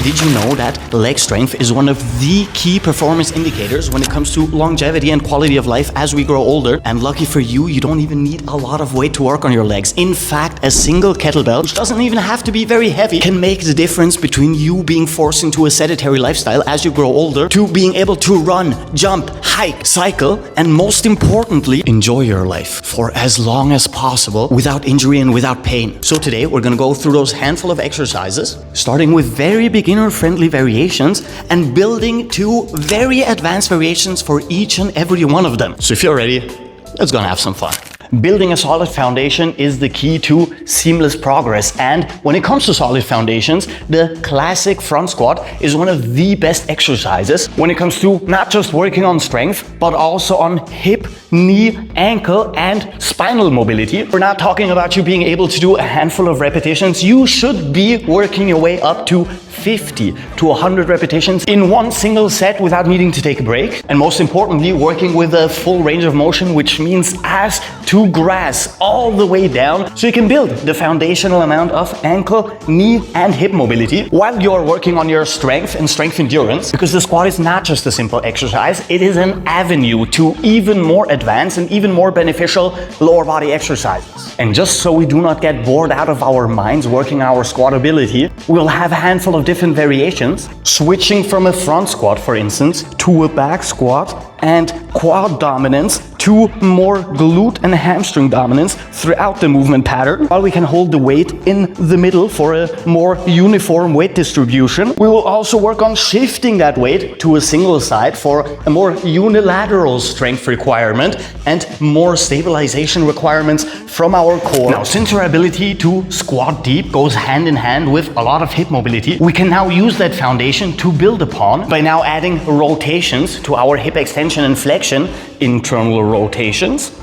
Did you know that leg strength is one of the key performance indicators when it comes to longevity and quality of life as we grow older? And lucky for you, you don't even need a lot of weight to work on your legs. In fact, a single kettlebell, which doesn't even have to be very heavy, can make the difference between you being forced into a sedentary lifestyle as you grow older to being able to run, jump, hike, cycle, and most importantly, enjoy your life for as long as possible without injury and without pain. So today, we're gonna go through those handful of exercises, starting with very beginner-friendly variations and building to very advanced variations for each and every one of them. So if you're ready, let's go and have some fun. Building a solid foundation is the key to seamless progress, and when it comes to solid foundations, the classic front squat is one of the best exercises when it comes to not just working on strength, but also on hip, knee, ankle, and spinal mobility. We're not talking about you being able to do a handful of repetitions. You should be working your way up to 50 to 100 repetitions in one single set without needing to take a break. And most importantly, working with a full range of motion, which means ass to grass all the way down, so you can build the foundational amount of ankle, knee, and hip mobility while you're working on your strength and strength endurance. Because the squat is not just a simple exercise, it is an avenue to even more advanced and even more beneficial lower body exercises. And just so we do not get bored out of our minds working our squat ability, we'll have a handful of different variations, switching from a front squat, for instance, to a back squat and quad dominance to more glute and hamstring dominance throughout the movement pattern, while we can hold the weight in the middle for a more uniform weight distribution. We will also work on shifting that weight to a single side for a more unilateral strength requirement and more stabilization requirements from our core. Now, since our ability to squat deep goes hand in hand with a lot of hip mobility, we can now use that foundation to build upon by now adding rotations to our hip extension and flexion, internal rotations,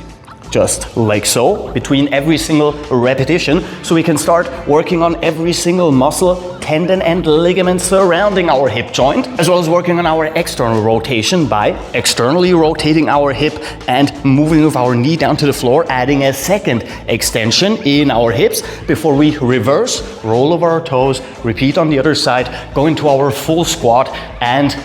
just like so, between every single repetition, so we can start working on every single muscle, tendon, and ligament surrounding our hip joint, as well as working on our external rotation by externally rotating our hip and moving with our knee down to the floor, adding a second extension in our hips before we reverse, roll over our toes, repeat on the other side, go into our full squat, and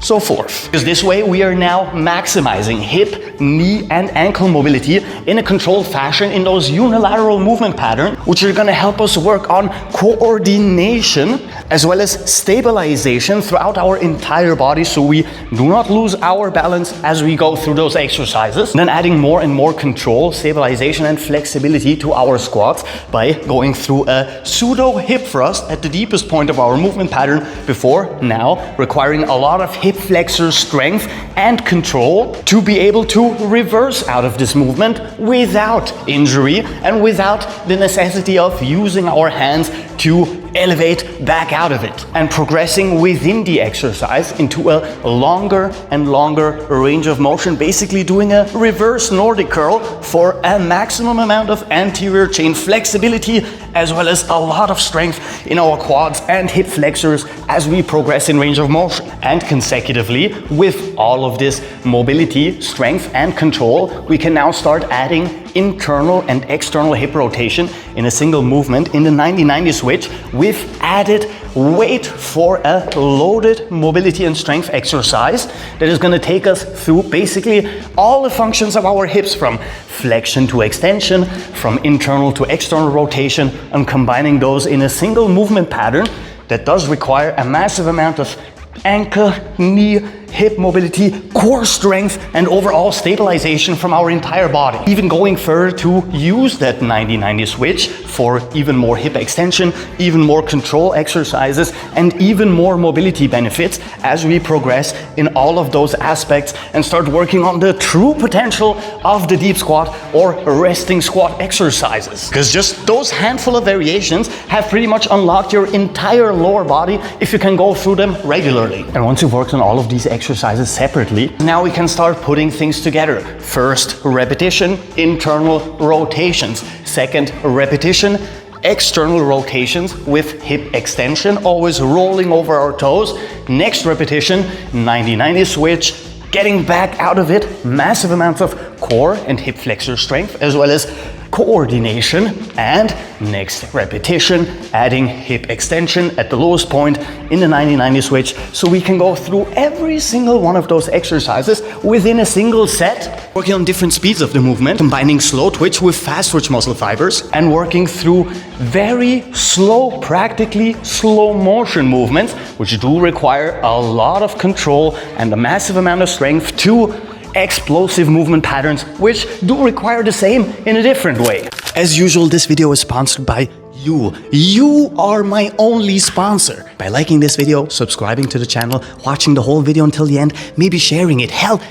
so forth. Because this way we are now maximizing hip, knee, and ankle mobility in a controlled fashion in those unilateral movement patterns, which are going to help us work on coordination as well as stabilization throughout our entire body, so we do not lose our balance as we go through those exercises. And then adding more and more control, stabilization, and flexibility to our squats by going through a pseudo hip thrust at the deepest point of our movement pattern before now requiring a lot of hip flexor strength and control to be able to reverse out of this movement without injury and without the necessity of using our hands to elevate back out of it, and progressing within the exercise into a longer and longer range of motion, basically doing a reverse Nordic curl for a maximum amount of anterior chain flexibility, as well as a lot of strength in our quads and hip flexors as we progress in range of motion. And consecutively, with all of this mobility, strength, and control, we can now start adding internal and external hip rotation in a single movement in the 90-90 switch with added weight for a loaded mobility and strength exercise that is going to take us through basically all the functions of our hips, from flexion to extension, from internal to external rotation, and combining those in a single movement pattern that does require a massive amount of ankle, knee, hip mobility, core strength, and overall stabilization from our entire body. Even going further to use that 90-90 switch for even more hip extension, even more control exercises, and even more mobility benefits as we progress in all of those aspects and start working on the true potential of the deep squat or resting squat exercises. Because just those handful of variations have pretty much unlocked your entire lower body if you can go through them regularly. And once you've worked on all of these exercises separately, now we can start putting things together. First repetition, internal rotations. Second repetition, external rotations with hip extension, always rolling over our toes. Next repetition, 90-90 switch, getting back out of it, massive amounts of core and hip flexor strength, as well as coordination, and next repetition, adding hip extension at the lowest point in the 90-90 switch, so we can go through every single one of those exercises within a single set, working on different speeds of the movement, combining slow twitch with fast twitch muscle fibers, and working through very slow, practically slow motion movements, which do require a lot of control and a massive amount of strength, to explosive movement patterns, which do require the same in a different way. As usual, this video is sponsored by you. You are my only sponsor. By liking this video, subscribing to the channel, watching the whole video until the end, maybe sharing it. Hell,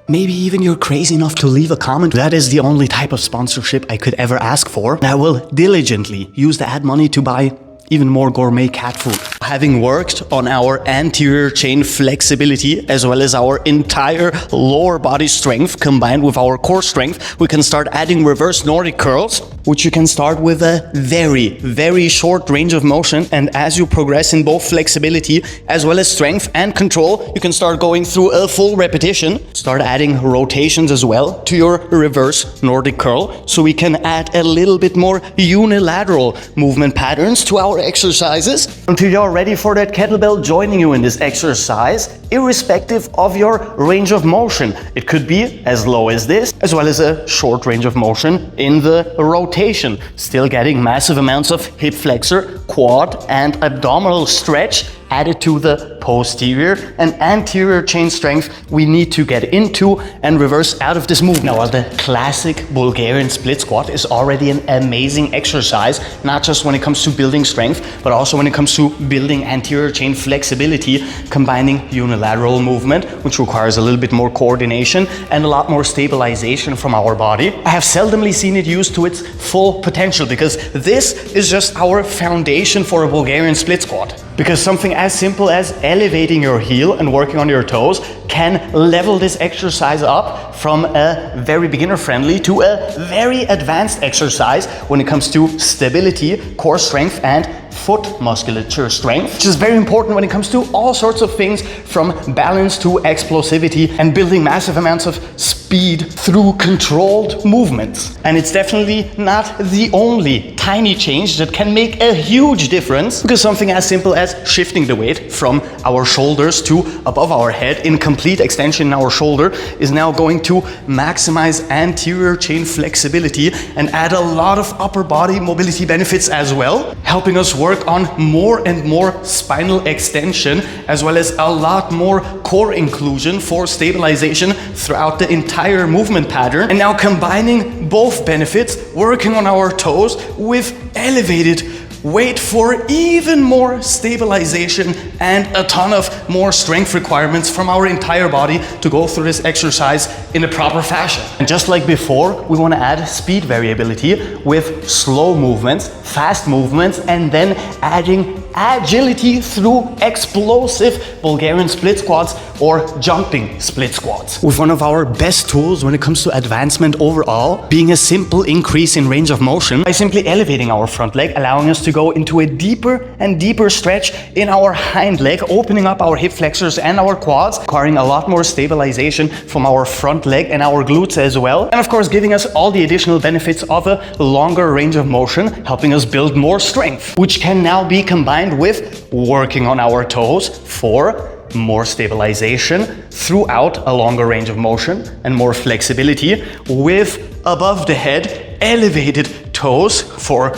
maybe even you're crazy enough to leave a comment. That is the only type of sponsorship I could ever ask for. I will diligently use the ad money to buy even more gourmet cat food. Having worked on our anterior chain flexibility as well as our entire lower body strength combined with our core strength, we can start adding reverse Nordic curls, which you can start with a very short range of motion. And as you progress in both flexibility as well as strength and control, you can start going through a full repetition. Start adding rotations as well to your reverse Nordic curl, so we can add a little bit more unilateral movement patterns to our exercises. Until you're ready for that kettlebell joining you in this exercise, irrespective of your range of motion. It could be as low as this, as well as a short range of motion in the rotation. Still getting massive amounts of hip flexor, quad, and abdominal stretch added to the posterior and anterior chain strength we need to get into and reverse out of this move. Now, while the classic Bulgarian split squat is already an amazing exercise, not just when it comes to building strength, but also when it comes to building anterior chain flexibility, combining unilateral movement, which requires a little bit more coordination and a lot more stabilization from our body. I have seldomly seen it used to its full potential, because this is just our foundation for a Bulgarian split squat. Because something as simple as elevating your heel and working on your toes can level this exercise up from a very beginner friendly to a very advanced exercise when it comes to stability, core strength, and foot musculature strength, which is very important when it comes to all sorts of things, from balance to explosivity and building massive amounts of speed through controlled movements. And it's definitely not the only tiny change that can make a huge difference, because something as simple as shifting the weight from our shoulders to above our head in complete extension in our shoulder is now going to maximize anterior chain flexibility and add a lot of upper body mobility benefits as well, helping us work on more and more spinal extension, as well as a lot more core inclusion for stabilization throughout the entire movement pattern. And now combining both benefits, working on our toes with elevated weight for even more stabilization and a ton of more strength requirements from our entire body to go through this exercise in a proper fashion. And just like before, we want to add speed variability with slow movements, fast movements, and then adding agility through explosive Bulgarian split squats or jumping split squats. With one of our best tools when it comes to advancement overall being a simple increase in range of motion by simply elevating our front leg, allowing us to go into a deeper and deeper stretch in our hind leg, opening up our hip flexors and our quads, requiring a lot more stabilization from our front leg and our glutes as well. And of course, giving us all the additional benefits of a longer range of motion, helping us build more strength, which can now be combined with working on our toes for more stabilization throughout a longer range of motion and more flexibility, with above the head elevated toes for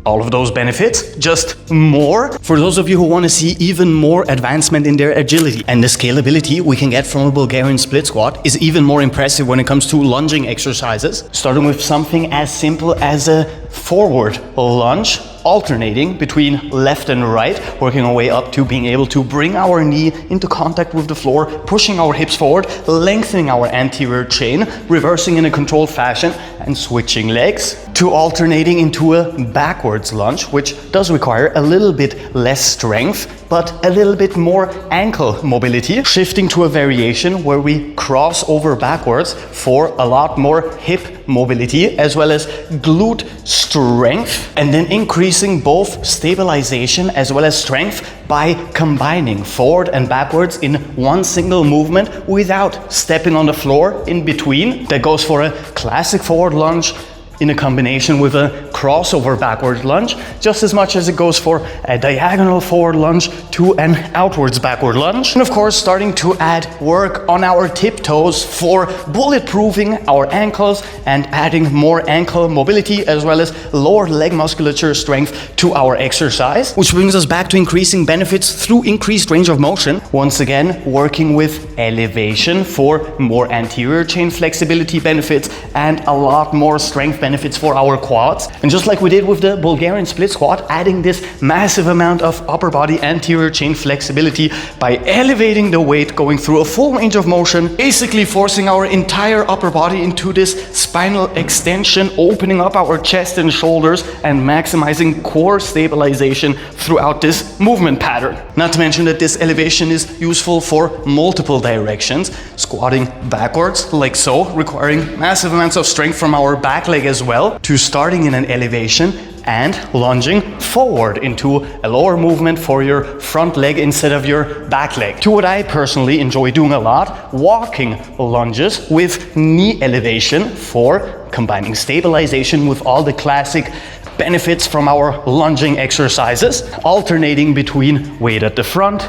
all of those benefits, just more for those of you who want to see even more advancement in their agility. And the scalability we can get from a Bulgarian split squat is even more impressive when it comes to lunging exercises, starting with something as simple as a forward lunge, alternating between left and right, working our way up to being able to bring our knee into contact with the floor, pushing our hips forward, lengthening our anterior chain, reversing in a controlled fashion, and switching legs, to alternating into a backwards lunge, which does require a little bit less strength, but a little bit more ankle mobility, shifting to a variation where we cross over backwards for a lot more hip mobility as well as glute strength, and then increasing both stabilization as well as strength by combining forward and backwards in one single movement without stepping on the floor in between. That goes for a classic forward lunge, in a combination with a crossover backward lunge, just as much as it goes for a diagonal forward lunge to an outwards backward lunge. And of course, starting to add work on our tiptoes for bulletproofing our ankles and adding more ankle mobility as well as lower leg musculature strength to our exercise, which brings us back to increasing benefits through increased range of motion. Once again, working with elevation for more anterior chain flexibility benefits and a lot more strength benefits for our quads. And just like we did with the Bulgarian split squat, adding this massive amount of upper body anterior chain flexibility by elevating the weight, going through a full range of motion, basically forcing our entire upper body into this spinal extension, opening up our chest and shoulders and maximizing core stabilization throughout this movement pattern. Not to mention that this elevation is useful for multiple directions, squatting backwards like so, requiring massive amounts of strength from our back leg as well, to starting in an elevation and lunging forward into a lower movement for your front leg instead of your back leg. To what I personally enjoy doing a lot, walking lunges with knee elevation for combining stabilization with all the classic benefits from our lunging exercises, alternating between weight at the front,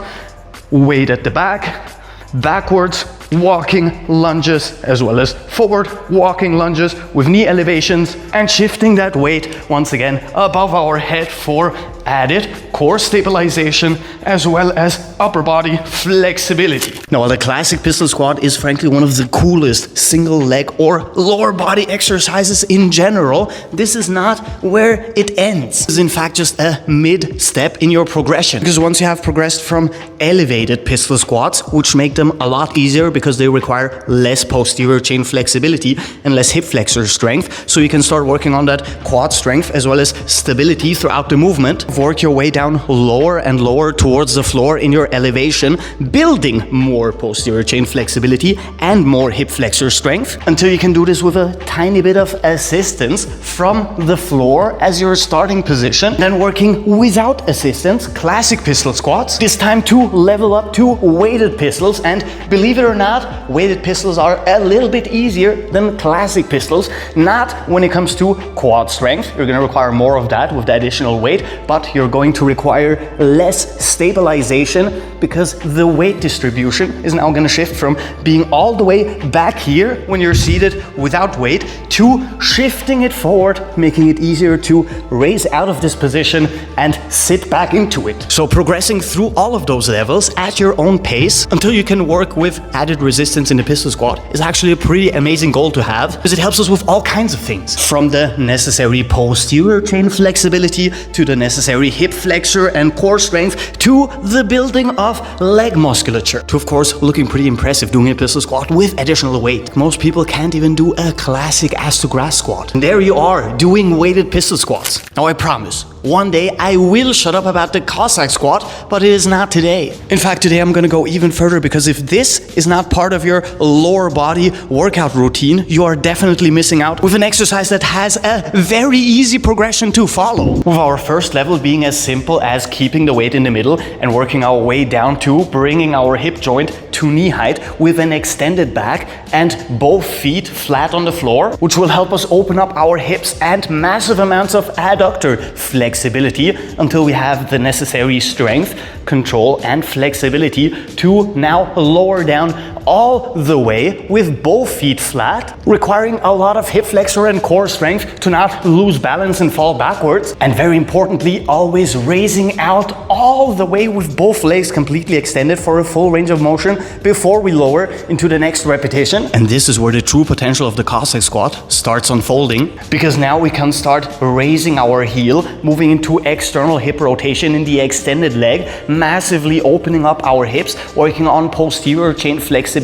weight at the back, backwards walking lunges as well as forward walking lunges with knee elevations, and shifting that weight once again above our head for added core stabilization as well as upper body flexibility. Now, while the classic pistol squat is frankly one of the coolest single leg or lower body exercises in general, this is not where it ends. This is in fact just a mid step in your progression, because once you have progressed from elevated pistol squats, which make them a lot easier because they require less posterior chain flexibility and less hip flexor strength, so you can start working on that quad strength as well as stability throughout the movement. Work your way down lower and lower towards the floor in your elevation, building more posterior chain flexibility and more hip flexor strength, until you can do this with a tiny bit of assistance from the floor as your starting position. Then working without assistance, classic pistol squats, this time to level up to weighted pistols. And believe it or not, weighted pistols are a little bit easier than classic pistols. Not when it comes to quad strength, you're going to require more of that with the additional weight, but you're going to require less stabilization because the weight distribution is now going to shift from being all the way back here when you're seated without weight to shifting it forward, making it easier to raise out of this position and sit back into it. So progressing through all of those levels at your own pace until you can work with added resistance in the pistol squat is actually a pretty amazing goal to have, because it helps us with all kinds of things, from the necessary posterior chain flexibility to the necessary hip flexor and core strength to the building of leg musculature, to of course looking pretty impressive doing a pistol squat with additional weight. Most people can't even do a classic ass to grass squat, and there you are doing weighted pistol squats. Now I promise, one day I will shut up about the Cossack squat, but it is not today. In fact, today I'm gonna go even further, because if this is not part of your lower body workout routine, you are definitely missing out with an exercise that has a very easy progression to follow. With our first level being as simple as keeping the weight in the middle and working our way down to bringing our hip joint to knee height with an extended back and both feet flat on the floor, which will help us open up our hips and massive amounts of adductor flexibility until we have the necessary strength, control and flexibility to now lower down all the way with both feet flat, requiring a lot of hip flexor and core strength to not lose balance and fall backwards. And very importantly, always raising out all the way with both legs completely extended for a full range of motion before we lower into the next repetition. And this is where the true potential of the Cossack squat starts unfolding, because now we can start raising our heel, moving into external hip rotation in the extended leg, massively opening up our hips, working on posterior chain flexibility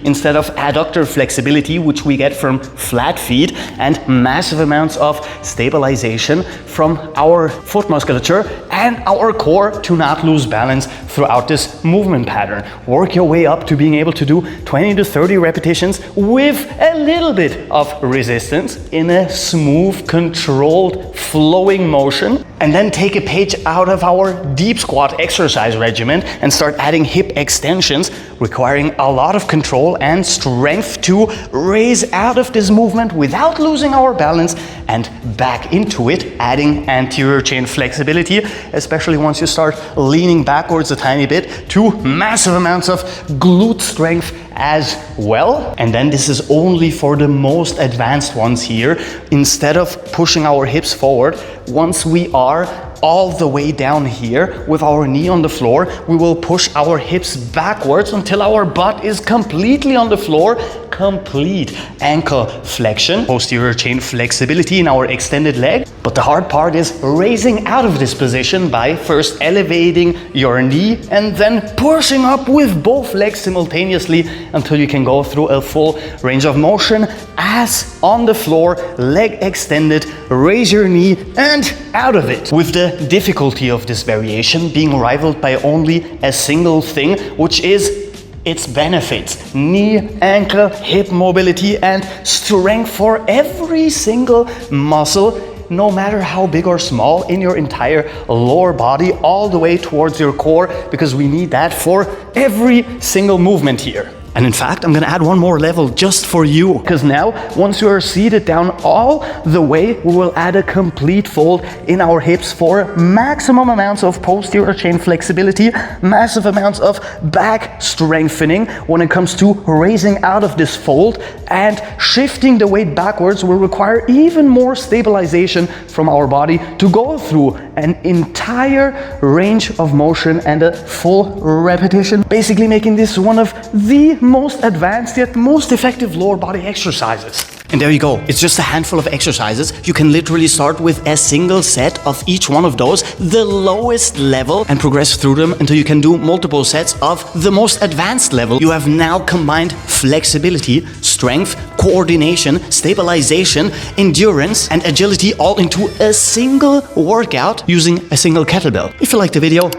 instead of adductor flexibility, which we get from flat feet, and massive amounts of stabilization from our foot musculature and our core to not lose balance throughout this movement pattern. Work your way up to being able to do 20 to 30 repetitions with a little bit of resistance in a smooth, controlled, flowing motion. And then take a page out of our deep squat exercise regimen and start adding hip extensions, requiring a lot of control and strength to raise out of this movement without losing our balance and back into it, adding anterior chain flexibility, especially once you start leaning backwards a tiny bit, to massive amounts of glute strength as well. And then this is only for the most advanced ones here. Instead of pushing our hips forward, once we are all the way down here with our knee on the floor, we will push our hips backwards until our butt is completely on the floor. Complete ankle flexion, posterior chain flexibility in our extended leg. But the hard part is raising out of this position by first elevating your knee and then pushing up with both legs simultaneously until you can go through a full range of motion as on the floor, leg extended, raise your knee and out of it. With the difficulty of this variation being rivaled by only a single thing, which is its benefits: knee, ankle, hip mobility and strength for every single muscle, no matter how big or small, in your entire lower body, all the way towards your core, because we need that for every single movement here. And in fact, I'm gonna add one more level just for you, because now, once you are seated down all the way, we will add a complete fold in our hips for maximum amounts of posterior chain flexibility, massive amounts of back strengthening. When it comes to raising out of this fold and shifting the weight backwards will require even more stabilization from our body to go through an entire range of motion and a full repetition, basically making this one of the most advanced yet most effective lower body exercises. And there you go. It's just a handful of exercises. You can literally start with a single set of each one of those, the lowest level, and progress through them until you can do multiple sets of the most advanced level. You have now combined flexibility, strength, coordination, stabilization, endurance, and agility all into a single workout using a single kettlebell. If you like the video,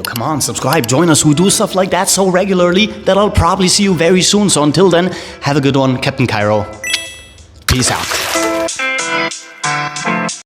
come on, subscribe, join us. We do stuff like that so regularly that I'll probably see you very soon. So until then, have a good one. Captain Cairo. Peace out.